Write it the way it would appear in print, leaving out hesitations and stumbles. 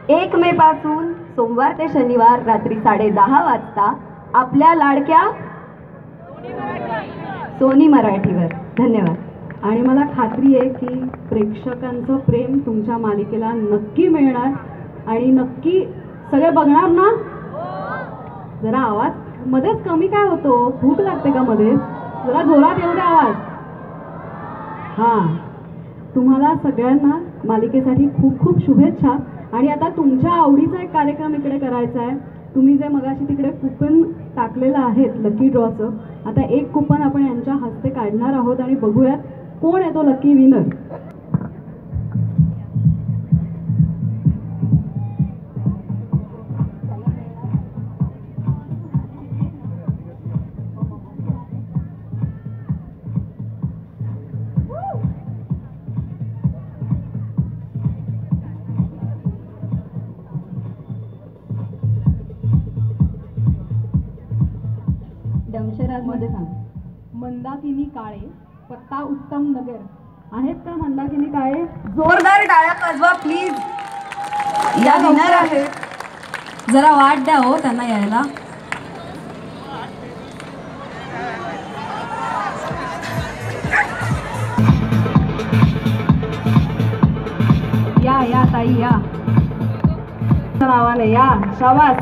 1 मे पासून सोमवार ते शनिवार रात्री 10:30 वाजता आपल्या लाडक्या सोनी मराठीवर. धन्यवाद. आणि मला खात्री आहे की प्रेक्षकांचं प्रेम तुमच्या मालिकेला नक्की मिळणार आणि नक्की सगळे बघणार ना. जरा आवाज मध्येच कमी काय होतो, भूक लागते का मध्येच? जरा जोरात येऊ द्या आवाज. हां, तुम्हाला सगळ्यांना मालिकेसाठी खूप खूप शुभेच्छा. आणि आता तुमच्या आवडीचा एक कार्यक्रम इकडे करायचा आहे. तुम्ही जे मगाशी तिकडे कुपन टाकलेलं आहेत लकी ड्रॉचं, आता एक कुपन आपण यांच्या हस्ते काढणार आहोत आणि बघूयात कोण आहे तो लकी विनर. दमशराजमध्ये सांग. मंदाकिनी काळे, पत्ता उत्तम नगर. आहेत का मंदाकिनी काळे? जोरदार टाळ्या वाजवा प्लीज. या विनर आहे. जरा वाट द्या हो त्यांना यायला. या या ताई या. नावाने या. शाबास.